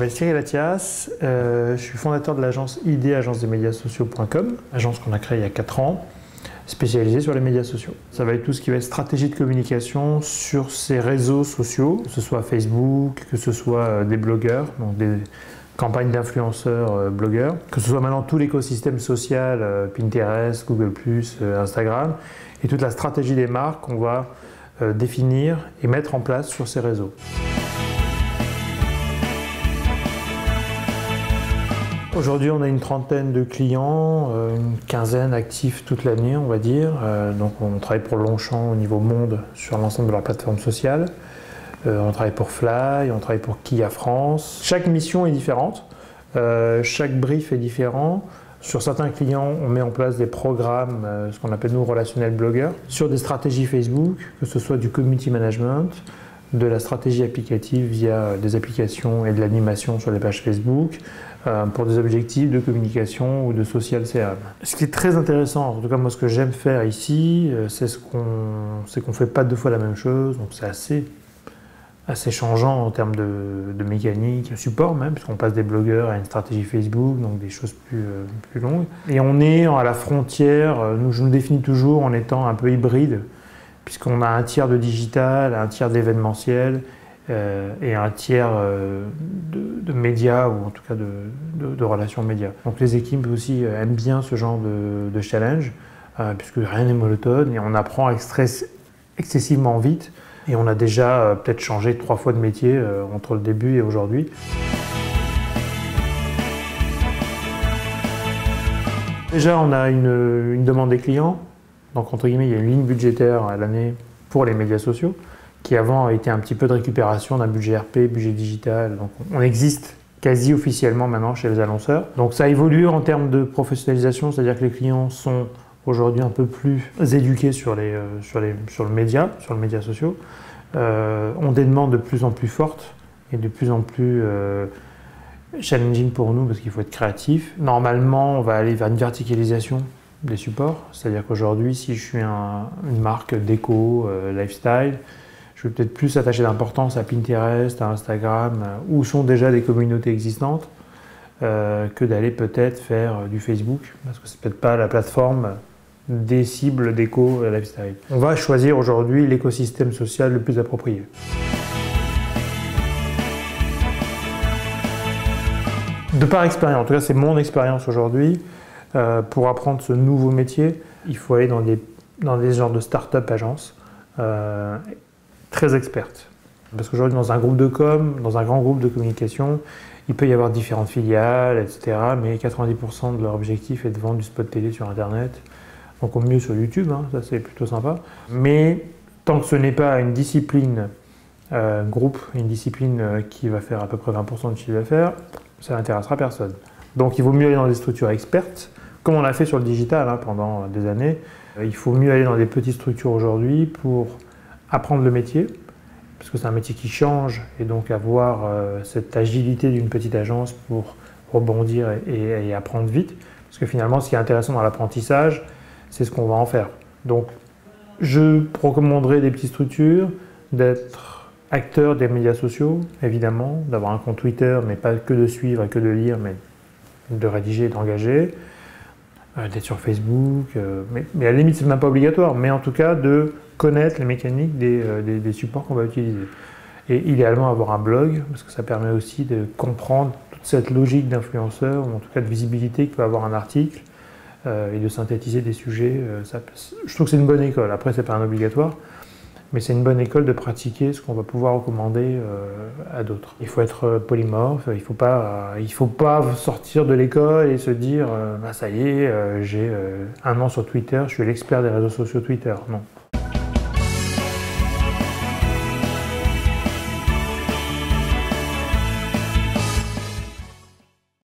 m'appelle Cyril Attias, je suis fondateur de l'agence ID, agence-des-médias-sociaux.com, agence qu'on a créée il y a 4 ans, spécialisée sur les médias sociaux. Ça va être tout ce qui va être stratégie de communication sur ces réseaux sociaux, que ce soit Facebook, que ce soit des blogueurs, donc des campagnes d'influenceurs blogueurs, que ce soit maintenant tout l'écosystème social, Pinterest, Google+, Instagram, et toute la stratégie des marques qu'on va définir et mettre en place sur ces réseaux. Aujourd'hui, on a une trentaine de clients, une quinzaine actifs toute l'année, on va dire. Donc, on travaille pour Longchamp au niveau monde sur l'ensemble de la plateforme sociale. On travaille pour Fly, on travaille pour Kia France. Chaque mission est différente, chaque brief est différent. Sur certains clients, on met en place des programmes, ce qu'on appelle nous relationnels blogueurs, sur des stratégies Facebook, que ce soit du community management, de la stratégie applicative via des applications et de l'animation sur les pages Facebook, pour des objectifs de communication ou de social CRM. Ce qui est très intéressant, en tout cas moi ce que j'aime faire ici, c'est qu'on ne fait pas deux fois la même chose, donc c'est assez changeant en termes de mécanique, support même, puisqu'on passe des blogueurs à une stratégie Facebook, donc des choses plus longues. Et on est à la frontière, je nous définis toujours en étant un peu hybride, puisqu'on a un tiers de digital, un tiers d'événementiel, et un tiers de médias, ou en tout cas de relations médias. Donc les équipes aussi aiment bien ce genre de challenge, puisque rien n'est monotone, et on apprend excessivement vite, et on a déjà peut-être changé 3 fois de métier entre le début et aujourd'hui. Déjà, on a une demande des clients, donc entre guillemets, il y a une ligne budgétaire à l'année pour les médias sociaux, qui avant a été un petit peu de récupération d'un budget RP, budget digital. Donc on existe quasi officiellement maintenant chez les annonceurs. Donc ça évolue en termes de professionnalisation, c'est-à-dire que les clients sont aujourd'hui un peu plus éduqués sur le média social, ont des demandes de plus en plus fortes et de plus en plus challenging pour nous parce qu'il faut être créatif. Normalement, on va aller vers une verticalisation des supports, c'est-à-dire qu'aujourd'hui, si je suis une marque déco, lifestyle, je vais peut-être plus attacher d'importance à Pinterest, à Instagram, où sont déjà des communautés existantes, que d'aller peut-être faire du Facebook, parce que c'est peut-être pas la plateforme des cibles déco lifestyle. On va choisir aujourd'hui l'écosystème social le plus approprié. De par expérience, en tout cas c'est mon expérience aujourd'hui, pour apprendre ce nouveau métier, il faut aller dans des genres de start-up agences, très expertes. Parce qu'aujourd'hui, dans un groupe de com, dans un grand groupe de communication, il peut y avoir différentes filiales, etc. Mais 90% de leur objectif est de vendre du spot télé sur Internet. Donc au mieux sur YouTube, hein, ça c'est plutôt sympa. Mais tant que ce n'est pas une discipline groupe, une discipline qui va faire à peu près 20% de chiffre d'affaires, ça n'intéressera personne. Donc il vaut mieux aller dans des structures expertes, comme on l'a fait sur le digital pendant des années. Il faut mieux aller dans des petites structures aujourd'hui pour apprendre le métier, parce que c'est un métier qui change, et donc avoir cette agilité d'une petite agence pour rebondir et apprendre vite. Parce que finalement, ce qui est intéressant dans l'apprentissage, c'est ce qu'on va en faire. Donc, je recommanderais des petites structures, d'être acteur des médias sociaux, évidemment, d'avoir un compte Twitter, mais pas que de suivre et que de lire, mais de rédiger et d'engager, d'être sur Facebook, mais à la limite, c'est même pas obligatoire, mais en tout cas, de connaître les mécaniques des supports qu'on va utiliser. Et idéalement avoir un blog, parce que ça permet aussi de comprendre toute cette logique d'influenceur, ou en tout cas de visibilité que peut avoir un article, et de synthétiser des sujets. Je trouve que c'est une bonne école. Après, c'est pas un obligatoire, mais c'est une bonne école de pratiquer ce qu'on va pouvoir recommander à d'autres. Il faut être polymorphe, il faut pas sortir de l'école et se dire ça y est, j'ai 1 an sur Twitter, je suis l'expert des réseaux sociaux Twitter. Non.